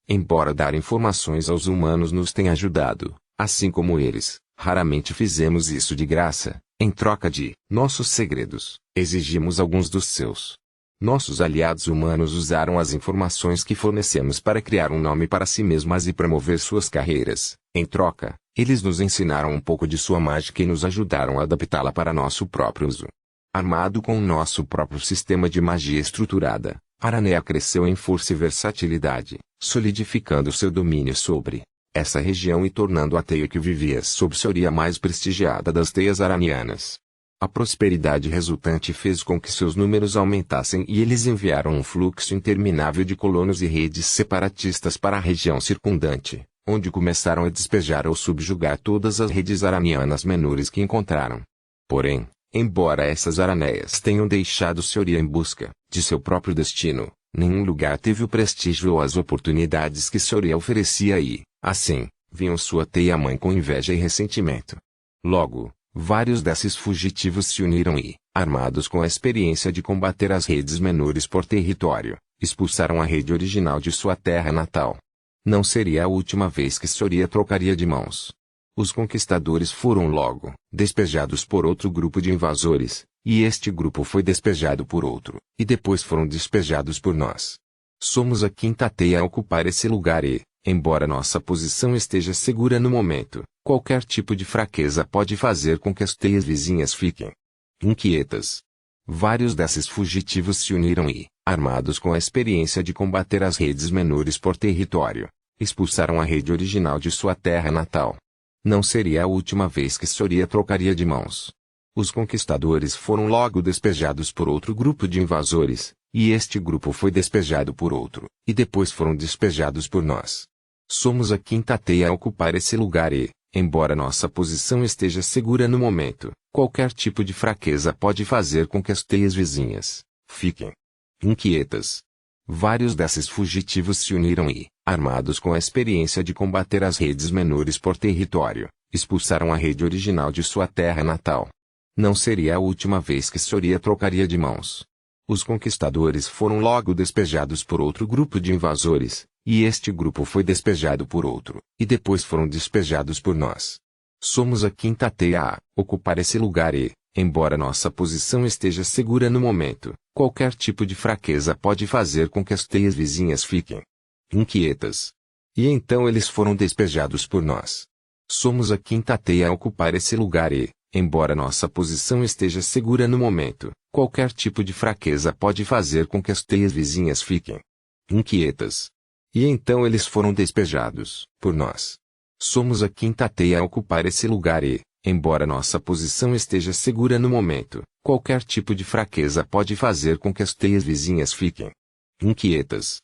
Embora dar informações aos humanos nos tenha ajudado, assim como eles, raramente fizemos isso de graça. Em troca de nossos segredos, exigimos alguns dos seus. Nossos aliados humanos usaram as informações que fornecemos para criar um nome para si mesmas e promover suas carreiras. Em troca, eles nos ensinaram um pouco de sua mágica e nos ajudaram a adaptá-la para nosso próprio uso. Armado com o nosso próprio sistema de magia estruturada, Araneia cresceu em força e versatilidade, solidificando seu domínio sobre essa região e tornando a teia que vivia sob Soria a mais prestigiada das teias aranianas. A prosperidade resultante fez com que seus números aumentassem e eles enviaram um fluxo interminável de colonos e redes separatistas para a região circundante, onde começaram a despejar ou subjugar todas as redes aranianas menores que encontraram. Porém, embora essas araneias tenham deixado Soria em busca de seu próprio destino, nenhum lugar teve o prestígio ou as oportunidades que Soria oferecia e, assim, viam sua teia-mãe com inveja e ressentimento. Logo, vários desses fugitivos se uniram e, armados com a experiência de combater as redes menores por território, expulsaram a rede original de sua terra natal. Não seria a última vez que Soria trocaria de mãos. Os conquistadores foram logo despejados por outro grupo de invasores, e este grupo foi despejado por outro, e depois foram despejados por nós. Somos a quinta teia a ocupar esse lugar e, embora nossa posição esteja segura no momento, qualquer tipo de fraqueza pode fazer com que as teias vizinhas fiquem inquietas. Vários desses fugitivos se uniram e, armados com a experiência de combater as redes menores por território, expulsaram a rede original de sua terra natal. Não seria a última vez que Soria trocaria de mãos. Os conquistadores foram logo despejados por outro grupo de invasores, e este grupo foi despejado por outro, e depois foram despejados por nós. Somos a quinta teia a ocupar esse lugar e, embora nossa posição esteja segura no momento, qualquer tipo de fraqueza pode fazer com que as teias vizinhas fiquem inquietas. Vários desses fugitivos se uniram e, armados com a experiência de combater as redes menores por território, expulsaram a rede original de sua terra natal. Não seria a última vez que Soria trocaria de mãos. Os conquistadores foram logo despejados por outro grupo de invasores, e este grupo foi despejado por outro, e depois foram despejados por nós. Somos a quinta teia a ocupar esse lugar e, embora nossa posição esteja segura no momento, qualquer tipo de fraqueza pode fazer com que as teias vizinhas fiquem inquietas. E então eles foram despejados por nós. Somos a quinta teia a ocupar esse lugar e, embora nossa posição esteja segura no momento, qualquer tipo de fraqueza pode fazer com que as teias vizinhas fiquem inquietas. E então eles foram despejados por nós. Somos a quinta teia a ocupar esse lugar e, embora nossa posição esteja segura no momento, qualquer tipo de fraqueza pode fazer com que as teias vizinhas fiquem inquietas.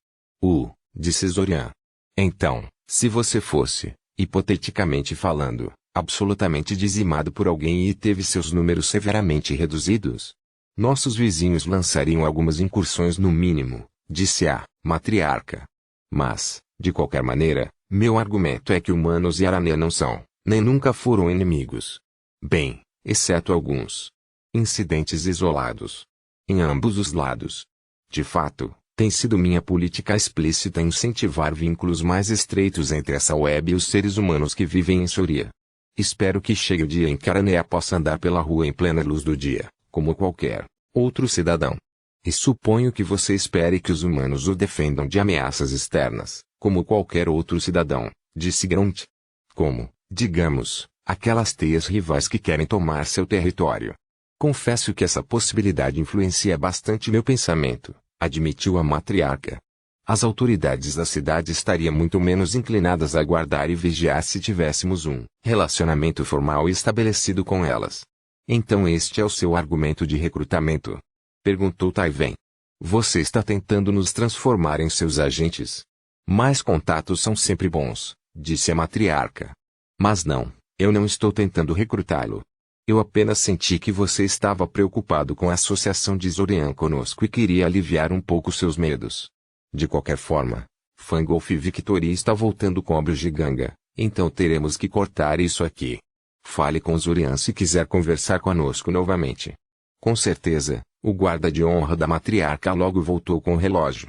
Disse Zorian. Então, se você fosse, hipoteticamente falando, absolutamente dizimado por alguém e teve seus números severamente reduzidos, nossos vizinhos lançariam algumas incursões no mínimo, disse a matriarca. Mas, de qualquer maneira, meu argumento é que humanos e Aranea não são, nem nunca foram inimigos. Bem, exceto alguns incidentes isolados. Em ambos os lados. De fato, tem sido minha política explícita incentivar vínculos mais estreitos entre essa web e os seres humanos que vivem em Soria. Espero que chegue o dia em que Aranea possa andar pela rua em plena luz do dia, como qualquer outro cidadão. E suponho que você espere que os humanos o defendam de ameaças externas, como qualquer outro cidadão, disse Grunt. Como, digamos, aquelas teias rivais que querem tomar seu território. Confesso que essa possibilidade influencia bastante meu pensamento, admitiu a matriarca. As autoridades da cidade estariam muito menos inclinadas a guardar e vigiar se tivéssemos um relacionamento formal estabelecido com elas. Então este é o seu argumento de recrutamento? Perguntou Taiven. Você está tentando nos transformar em seus agentes? Mais contatos são sempre bons, disse a matriarca. Mas não, eu não estou tentando recrutá-lo. Eu apenas senti que você estava preocupado com a associação de Zorian conosco e queria aliviar um pouco seus medos. De qualquer forma, Fangolf Victory está voltando com a Brujiganga, então teremos que cortar isso aqui. Fale com Zorian se quiser conversar conosco novamente. Com certeza, o guarda de honra da matriarca logo voltou com o relógio.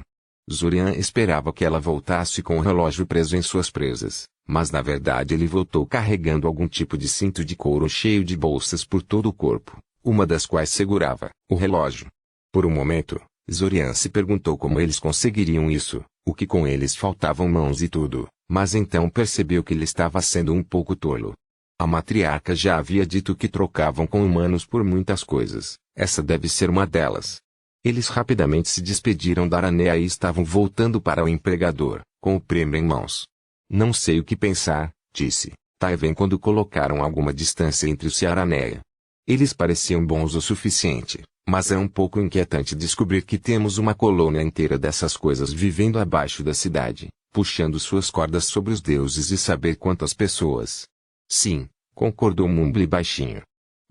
Zorian esperava que ela voltasse com o relógio preso em suas presas, mas na verdade ele voltou carregando algum tipo de cinto de couro cheio de bolsas por todo o corpo, uma das quais segurava o relógio. Por um momento, Zorian se perguntou como eles conseguiriam isso, o que com eles faltavam mãos e tudo, mas então percebeu que ele estava sendo um pouco tolo. A matriarca já havia dito que trocavam com humanos por muitas coisas, essa deve ser uma delas. Eles rapidamente se despediram da Aranea e estavam voltando para o empregador, com o prêmio em mãos. Não sei o que pensar, disse Taiven quando colocaram alguma distância entre os e a Aranea. Eles pareciam bons o suficiente, mas é um pouco inquietante descobrir que temos uma colônia inteira dessas coisas vivendo abaixo da cidade, puxando suas cordas sobre os deuses e saber quantas pessoas. Sim, concordou Mumble baixinho.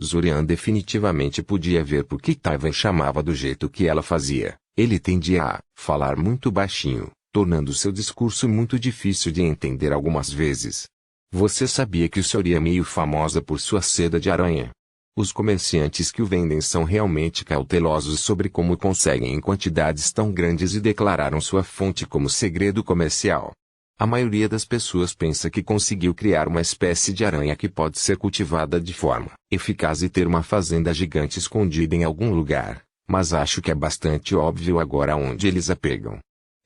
Zorian definitivamente podia ver por que Taiven chamava do jeito que ela fazia. Ele tendia a falar muito baixinho, tornando seu discurso muito difícil de entender algumas vezes. Você sabia que o Soria é meio famosa por sua seda de aranha? Os comerciantes que o vendem são realmente cautelosos sobre como conseguem em quantidades tão grandes e declararam sua fonte como segredo comercial. A maioria das pessoas pensa que conseguiu criar uma espécie de aranha que pode ser cultivada de forma eficaz e ter uma fazenda gigante escondida em algum lugar, mas acho que é bastante óbvio agora onde eles a pegam.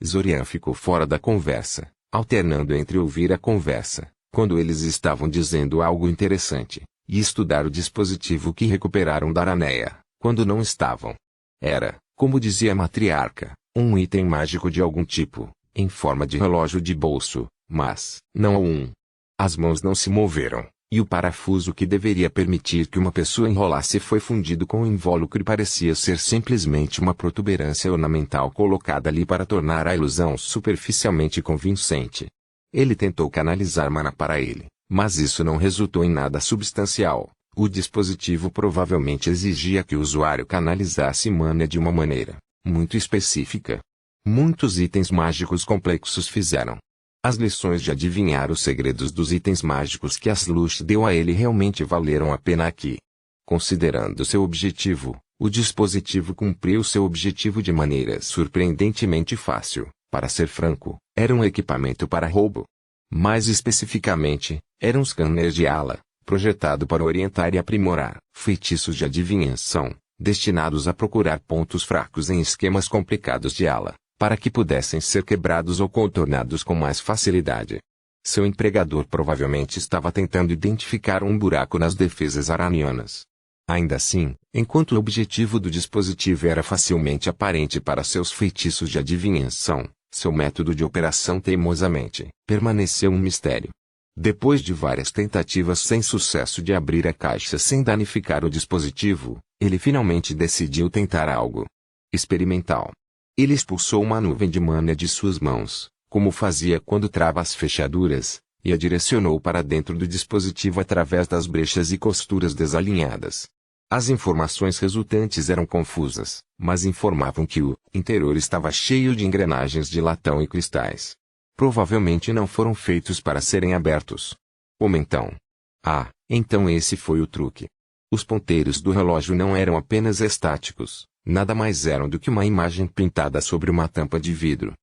Zorian ficou fora da conversa, alternando entre ouvir a conversa, quando eles estavam dizendo algo interessante, e estudar o dispositivo que recuperaram da Aranea, quando não estavam. Era, como dizia a matriarca, um item mágico de algum tipo, em forma de relógio de bolso, mas não um. As mãos não se moveram, e o parafuso que deveria permitir que uma pessoa enrolasse foi fundido com o invólucro e parecia ser simplesmente uma protuberância ornamental colocada ali para tornar a ilusão superficialmente convincente. Ele tentou canalizar mana para ele, mas isso não resultou em nada substancial. O dispositivo provavelmente exigia que o usuário canalizasse mana de uma maneira muito específica. Muitos itens mágicos complexos fizeram. As lições de adivinhar os segredos dos itens mágicos que Aslush deu a ele realmente valeram a pena aqui. Considerando seu objetivo, o dispositivo cumpriu seu objetivo de maneira surpreendentemente fácil. Para ser franco, era um equipamento para roubo. Mais especificamente, era um scanner de ala, projetado para orientar e aprimorar feitiços de adivinhação, destinados a procurar pontos fracos em esquemas complicados de ala. para que pudessem ser quebrados ou contornados com mais facilidade. Seu empregador provavelmente estava tentando identificar um buraco nas defesas aranianas. Ainda assim, enquanto o objetivo do dispositivo era facilmente aparente para seus feitiços de adivinhação, seu método de operação teimosamente permaneceu um mistério. Depois de várias tentativas sem sucesso de abrir a caixa sem danificar o dispositivo, ele finalmente decidiu tentar algo experimental. Ele expulsou uma nuvem de mana de suas mãos, como fazia quando trava as fechaduras, e a direcionou para dentro do dispositivo através das brechas e costuras desalinhadas. As informações resultantes eram confusas, mas informavam que o interior estava cheio de engrenagens de latão e cristais. Provavelmente não foram feitos para serem abertos. Como então? Então esse foi o truque. Os ponteiros do relógio não eram apenas estáticos, nada mais eram do que uma imagem pintada sobre uma tampa de vidro.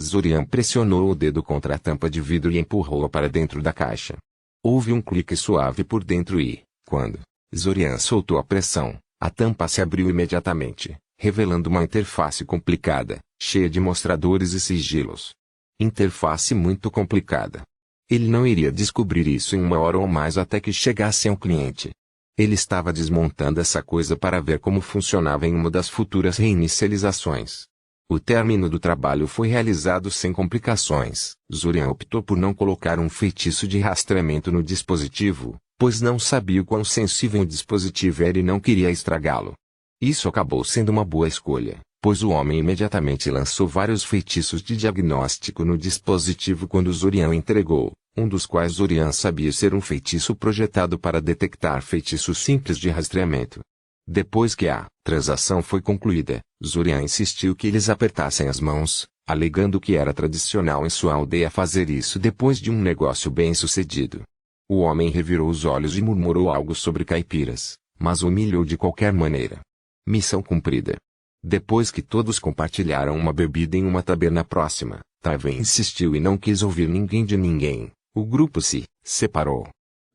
Zorian pressionou o dedo contra a tampa de vidro e empurrou-a para dentro da caixa. Houve um clique suave por dentro e, quando Zorian soltou a pressão, a tampa se abriu imediatamente, revelando uma interface complicada, cheia de mostradores e sigilos. Interface muito complicada. Ele não iria descobrir isso em uma hora ou mais até que chegasse ao cliente. Ele estava desmontando essa coisa para ver como funcionava em uma das futuras reinicializações. O término do trabalho foi realizado sem complicações. Zorian optou por não colocar um feitiço de rastreamento no dispositivo, pois não sabia o quão sensível o dispositivo era e não queria estragá-lo. Isso acabou sendo uma boa escolha, pois o homem imediatamente lançou vários feitiços de diagnóstico no dispositivo quando Zorian entregou, um dos quais Zorian sabia ser um feitiço projetado para detectar feitiços simples de rastreamento. Depois que a transação foi concluída, Zorian insistiu que eles apertassem as mãos, alegando que era tradicional em sua aldeia fazer isso depois de um negócio bem-sucedido. O homem revirou os olhos e murmurou algo sobre caipiras, mas humilhou de qualquer maneira. Missão cumprida. Depois que todos compartilharam uma bebida em uma taberna próxima, Tywin insistiu e não quis ouvir ninguém de ninguém. O grupo se separou.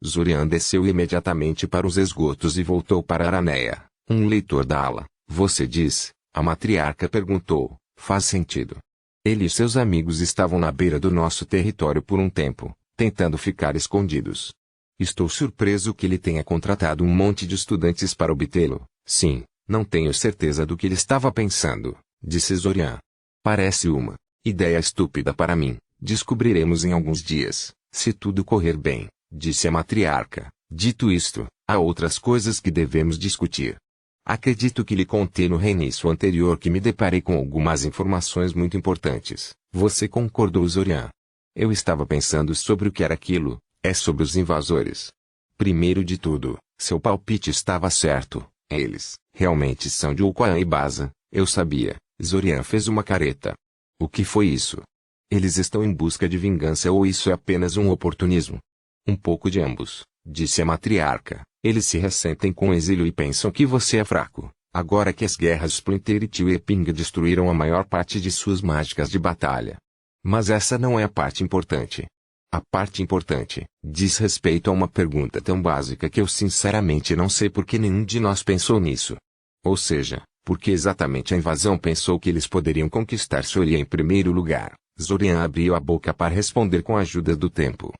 Zorian desceu imediatamente para os esgotos e voltou para Araneia, um leitor da ala. Você diz? A matriarca perguntou. Faz sentido. Ele e seus amigos estavam na beira do nosso território por um tempo, tentando ficar escondidos. Estou surpreso que ele tenha contratado um monte de estudantes para obtê-lo. Sim, não tenho certeza do que ele estava pensando, disse Zorian. Parece uma ideia estúpida para mim. Descobriremos em alguns dias, se tudo correr bem, disse a matriarca. Dito isto, há outras coisas que devemos discutir. Acredito que lhe contei no reinício anterior que me deparei com algumas informações muito importantes. Você concordou, Zorian? Eu estava pensando sobre o que era aquilo. É sobre os invasores. Primeiro de tudo, seu palpite estava certo. Eles realmente são de Ulquan e Baza. Eu sabia. Zorian fez uma careta. O que foi isso? Eles estão em busca de vingança ou isso é apenas um oportunismo? Um pouco de ambos, disse a matriarca. Eles se ressentem com o exílio e pensam que você é fraco. Agora que as guerras Splinter e Tweping destruíram a maior parte de suas mágicas de batalha. Mas essa não é a parte importante. A parte importante diz respeito a uma pergunta tão básica que eu sinceramente não sei por que nenhum de nós pensou nisso. Ou seja, por que exatamente a invasão pensou que eles poderiam conquistar Soria em primeiro lugar? Zorian abriu a boca para responder com a ajuda do tempo,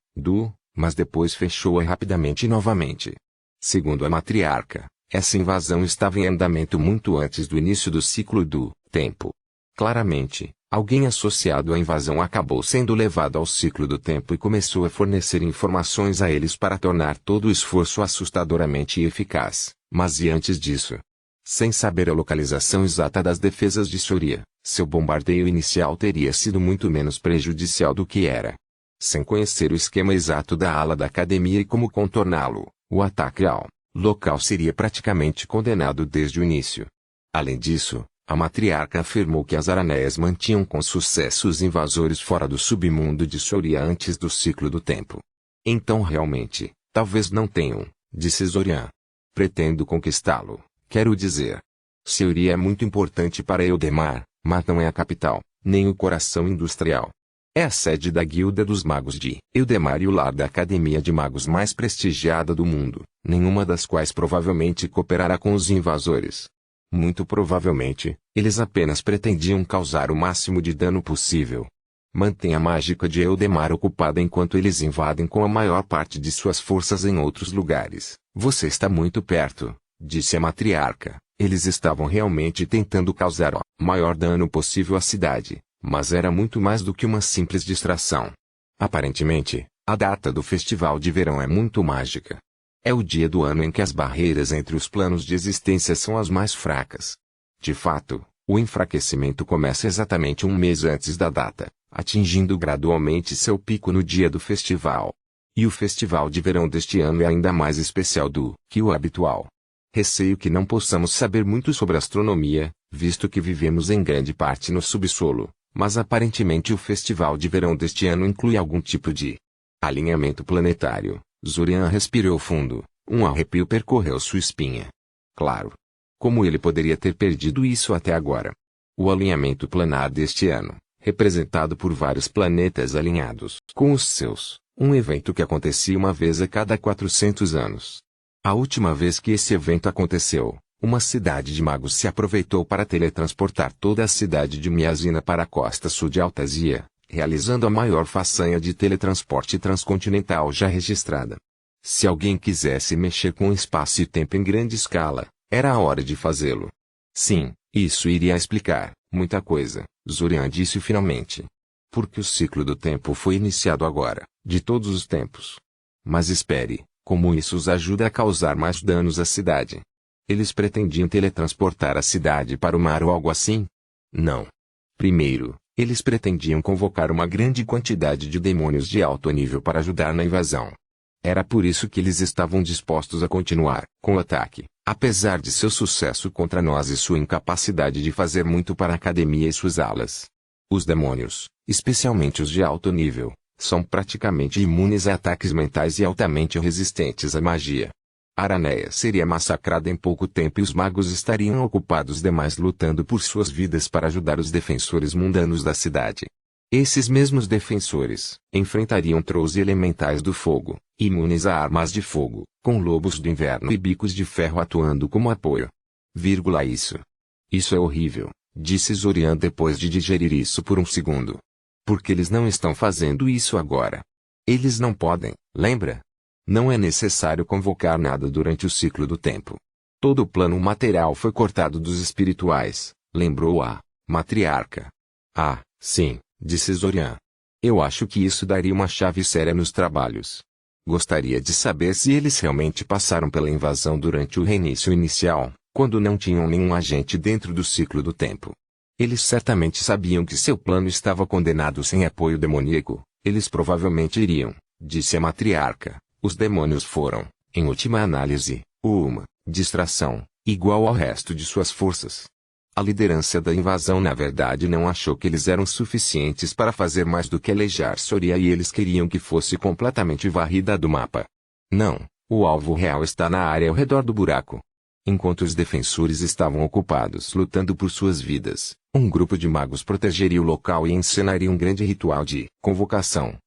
mas depois fechou-a rapidamente novamente. Segundo a matriarca, essa invasão estava em andamento muito antes do início do ciclo do tempo. Claramente, alguém associado à invasão acabou sendo levado ao ciclo do tempo e começou a fornecer informações a eles para tornar todo o esforço assustadoramente eficaz. Mas e antes disso? Sem saber a localização exata das defesas de Soria, seu bombardeio inicial teria sido muito menos prejudicial do que era. Sem conhecer o esquema exato da ala da academia e como contorná-lo, o ataque ao local seria praticamente condenado desde o início. Além disso, a matriarca afirmou que as araneias mantinham com sucesso os invasores fora do submundo de Soria antes do ciclo do tempo. Então realmente, talvez não tenham, disse Zorian. Pretendo conquistá-lo, quero dizer. Soria é muito importante para Eldemar, mas não é a capital, nem o coração industrial. É a sede da Guilda dos Magos de Eldemar e o lar da Academia de Magos mais prestigiada do mundo, nenhuma das quais provavelmente cooperará com os invasores. Muito provavelmente, Eles apenas pretendiam causar o máximo de dano possível. Mantenha a mágica de Eldemar ocupada enquanto eles invadem com a maior parte de suas forças em outros lugares. Você está muito perto, disse a matriarca. Eles estavam realmente tentando causar o maior dano possível à cidade, mas era muito mais do que uma simples distração. Aparentemente, a data do festival de verão é muito mágica. É o dia do ano em que as barreiras entre os planos de existência são as mais fracas. De fato, o enfraquecimento começa exatamente um mês antes da data, atingindo gradualmente seu pico no dia do festival. E o festival de verão deste ano é ainda mais especial do que o habitual. Receio que não possamos saber muito sobre astronomia, visto que vivemos em grande parte no subsolo, mas aparentemente o festival de verão deste ano inclui algum tipo de alinhamento planetário. Zorian respirou fundo, um arrepio percorreu sua espinha. Claro. Como ele poderia ter perdido isso até agora? O alinhamento planar deste ano, representado por vários planetas alinhados com os seus, um evento que acontecia uma vez a cada 400 anos. A última vez que esse evento aconteceu, uma cidade de magos se aproveitou para teletransportar toda a cidade de Miasina para a costa sul de Altazia, realizando a maior façanha de teletransporte transcontinental já registrada. Se alguém quisesse mexer com espaço e tempo em grande escala, era a hora de fazê-lo. Sim, isso iria explicar muita coisa, Zorian disse finalmente. Porque o ciclo do tempo foi iniciado agora, de todos os tempos. Mas espere, como isso os ajuda a causar mais danos à cidade? Eles pretendiam teletransportar a cidade para o mar ou algo assim? Não. Primeiro, eles pretendiam convocar uma grande quantidade de demônios de alto nível para ajudar na invasão. Era por isso que eles estavam dispostos a continuar com o ataque, apesar de seu sucesso contra nós e sua incapacidade de fazer muito para a academia e suas alas. Os demônios, especialmente os de alto nível, são praticamente imunes a ataques mentais e altamente resistentes à magia. Araneia seria massacrada em pouco tempo e os magos estariam ocupados demais lutando por suas vidas para ajudar os defensores mundanos da cidade. Esses mesmos defensores enfrentariam trolls elementais do fogo, imunes a armas de fogo, com lobos do inverno e bicos de ferro atuando como apoio. Isso é horrível, disse Zorian depois de digerir isso por um segundo. Porque eles não estão fazendo isso agora. Eles não podem, lembra? Não é necessário convocar nada durante o ciclo do tempo. Todo o plano material foi cortado dos espirituais, lembrou a matriarca. Ah, sim, disse Zorian. Eu acho que isso daria uma chave séria nos trabalhos. Gostaria de saber se eles realmente passaram pela invasão durante o reinício inicial, quando não tinham nenhum agente dentro do ciclo do tempo. Eles certamente sabiam que seu plano estava condenado sem apoio demoníaco, eles provavelmente iriam, disse a matriarca. Os demônios foram, em última análise, uma distração, igual ao resto de suas forças. A liderança da invasão na verdade não achou que eles eram suficientes para fazer mais do que alejar Soria e eles queriam que fosse completamente varrida do mapa. Não, o alvo real está na área ao redor do buraco. Enquanto os defensores estavam ocupados lutando por suas vidas, um grupo de magos protegeria o local e encenaria um grande ritual de convocação.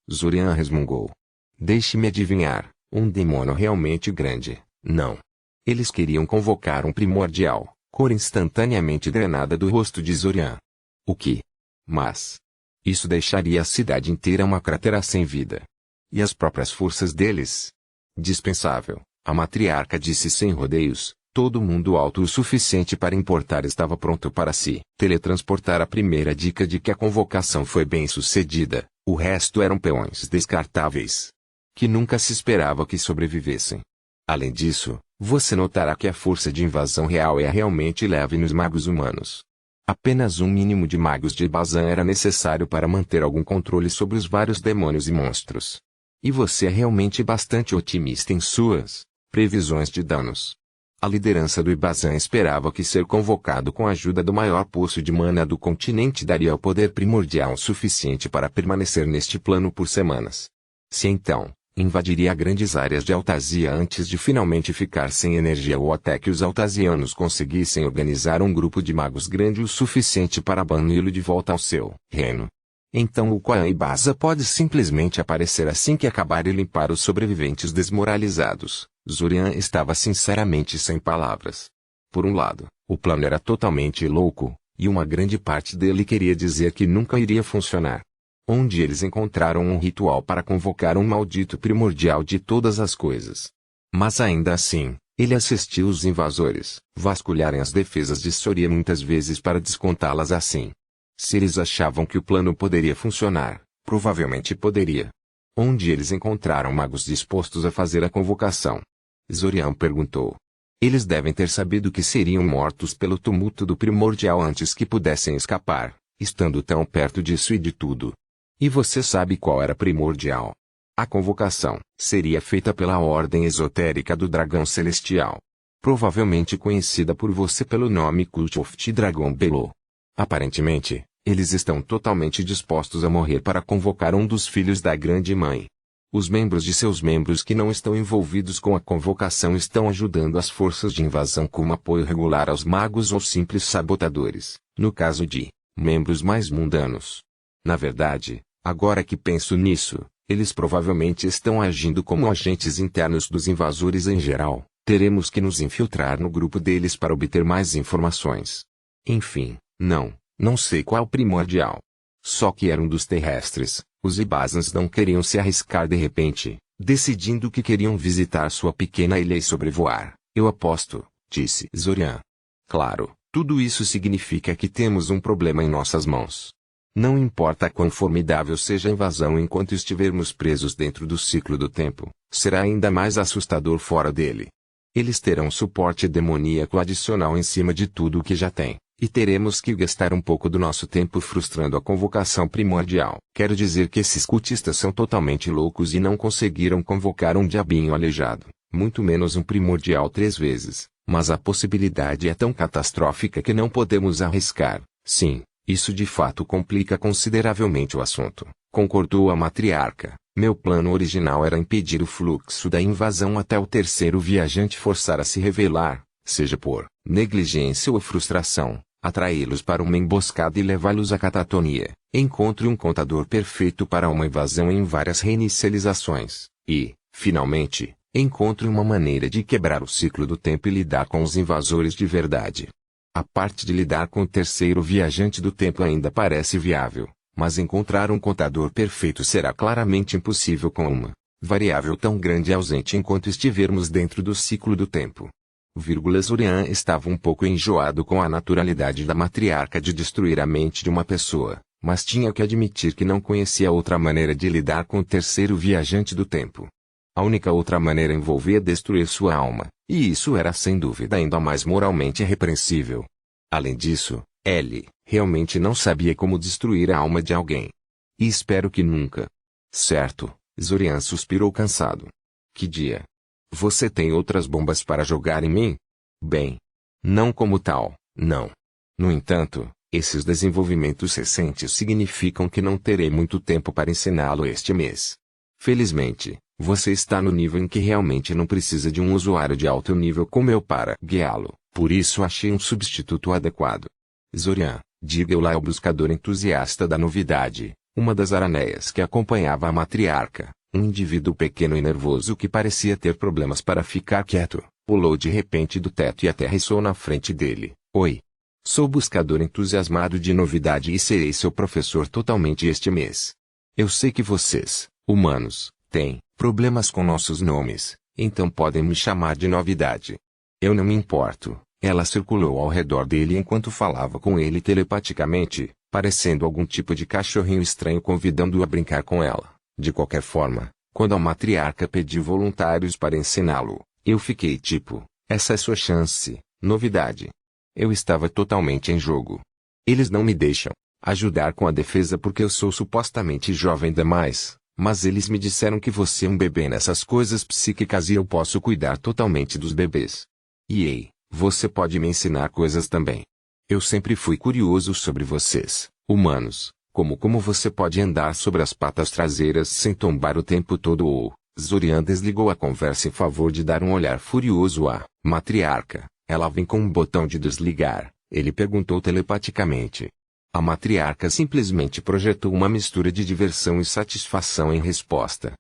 Zorian resmungou. Deixe-me adivinhar, um demônio realmente grande, não. Eles queriam convocar um primordial, cor instantaneamente drenada do rosto de Zorian. O que? Mas isso deixaria a cidade inteira uma cratera sem vida. E as próprias forças deles? Dispensável, a matriarca disse sem rodeios, todo mundo alto o suficiente para importar estava pronto para se teletransportar. A primeira dica de que a convocação foi bem sucedida, o resto eram peões descartáveis. Que nunca se esperava que sobrevivessem. Além disso, você notará que a força de invasão real é realmente leve nos magos humanos. Apenas um mínimo de magos de Bazan era necessário para manter algum controle sobre os vários demônios e monstros. E você é realmente bastante otimista em suas previsões de danos. A liderança do Ibazan esperava que ser convocado com a ajuda do maior poço de mana do continente daria o poder primordial suficiente para permanecer neste plano por semanas. Se então invadiria grandes áreas de Altazia antes de finalmente ficar sem energia ou até que os altazianos conseguissem organizar um grupo de magos grande o suficiente para bani-lo de volta ao seu reino. Então o Quan Ibasa pode simplesmente aparecer assim que acabar e limpar os sobreviventes desmoralizados. Zorian estava sinceramente sem palavras. Por um lado, O plano era totalmente louco, e uma grande parte dele queria dizer que nunca iria funcionar. Onde eles encontraram um ritual para convocar um maldito primordial de todas as coisas. Mas ainda assim, ele assistiu os invasores vasculharem as defesas de Soria muitas vezes para descontá-las assim. Se eles achavam que o plano poderia funcionar, provavelmente poderia. Onde eles encontraram magos dispostos a fazer a convocação? Zorian perguntou. Eles devem ter sabido que seriam mortos pelo tumulto do primordial antes que pudessem escapar, estando tão perto disso e de tudo. E você sabe qual era primordial? A convocação seria feita pela ordem esotérica do Dragão Celestial. Provavelmente conhecida por você pelo nome Cult of the Dragon Below. Aparentemente, eles estão totalmente dispostos a morrer para convocar um dos filhos da Grande Mãe. Os membros de seus membros que não estão envolvidos com a convocação estão ajudando as forças de invasão como apoio regular aos magos ou simples sabotadores, no caso de membros mais mundanos. Na verdade, agora que penso nisso, eles provavelmente estão agindo como agentes internos dos invasores em geral. Teremos que nos infiltrar no grupo deles para obter mais informações. Enfim, não sei qual primordial. Só que era um dos terrestres. Os Ibazans não queriam se arriscar de repente, decidindo que queriam visitar sua pequena ilha e sobrevoar. Eu aposto, disse Zorian. Claro, tudo isso significa que temos um problema em nossas mãos. Não importa quão formidável seja a invasão enquanto estivermos presos dentro do ciclo do tempo, será ainda mais assustador fora dele. Eles terão suporte demoníaco adicional em cima de tudo o que já tem. E teremos que gastar um pouco do nosso tempo frustrando a convocação primordial. Quero dizer que esses cultistas são totalmente loucos e não conseguiram convocar um diabinho aleijado, muito menos um primordial 3 vezes, mas a possibilidade é tão catastrófica que não podemos arriscar. Sim, isso de fato complica consideravelmente o assunto, concordou a matriarca. Meu plano original era impedir o fluxo da invasão até o terceiro viajante forçar a se revelar, seja por negligência ou frustração. Atraí-los para uma emboscada e levá-los à catatonia. Encontre um contador perfeito para uma invasão em várias reinicializações. E, finalmente, encontre uma maneira de quebrar o ciclo do tempo e lidar com os invasores de verdade. A parte de lidar com o terceiro viajante do tempo ainda parece viável, mas encontrar um contador perfeito será claramente impossível com uma variável tão grande e ausente enquanto estivermos dentro do ciclo do tempo. Zorian estava um pouco enjoado com a naturalidade da matriarca de destruir a mente de uma pessoa, mas tinha que admitir que não conhecia outra maneira de lidar com o terceiro viajante do tempo. A única outra maneira envolvia destruir sua alma, e isso era sem dúvida ainda mais moralmente repreensível. Além disso, ele realmente não sabia como destruir a alma de alguém. E espero que nunca. Certo, Zorian suspirou cansado. Que dia? Você tem outras bombas para jogar em mim? Bem, não como tal, não. No entanto, esses desenvolvimentos recentes significam que não terei muito tempo para ensiná-lo este mês. Felizmente, você está no nível em que realmente não precisa de um usuário de alto nível como eu para guiá-lo, por isso achei um substituto adequado. Zorian, diga-o lá ao buscador entusiasta da novidade, uma das araneias que acompanhava a matriarca. Um indivíduo pequeno e nervoso que parecia ter problemas para ficar quieto, pulou de repente do teto e aterrissou na frente dele. Oi. Sou buscador entusiasmado de novidade e serei seu professor totalmente este mês. Eu sei que vocês, humanos, têm problemas com nossos nomes, então podem me chamar de novidade. Eu não me importo. Ela circulou ao redor dele enquanto falava com ele telepaticamente, parecendo algum tipo de cachorrinho estranho convidando-o a brincar com ela. De qualquer forma, quando a matriarca pediu voluntários para ensiná-lo, eu fiquei tipo, essa é sua chance, novidade. Eu estava totalmente em jogo. Eles não me deixam ajudar com a defesa porque eu sou supostamente jovem demais, mas eles me disseram que você é um bebê nessas coisas psíquicas e eu posso cuidar totalmente dos bebês. E ei, você pode me ensinar coisas também. Eu sempre fui curioso sobre vocês, humanos. Como você pode andar sobre as patas traseiras sem tombar o tempo todo ou... Zorian desligou a conversa em favor de dar um olhar furioso à matriarca. Ela vem com um botão de desligar, ele perguntou telepaticamente. A matriarca simplesmente projetou uma mistura de diversão e satisfação em resposta.